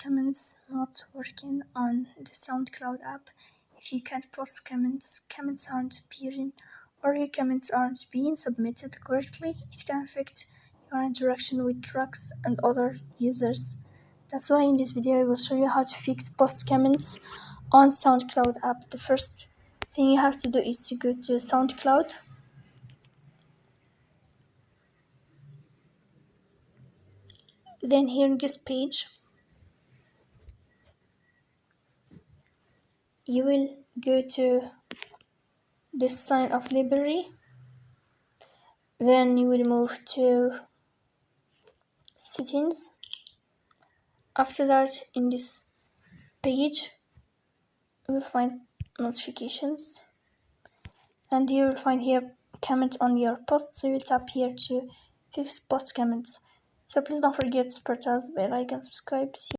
comments not working on the SoundCloud app. If you can't post comments, comments aren't appearing, or your comments aren't being submitted correctly, it can affect your interaction with tracks and other users. That's why in this video I will show you how to fix post comments on SoundCloud app. The first thing you have to do is to go to SoundCloud. Then here in this page, you will go to this sign of library. Then you will move to settings. After that, in this page, you will find notifications. And you will find here comment on your post. So you tap here to fix post comments. So please don't forget to support us, bell icon, subscribe. See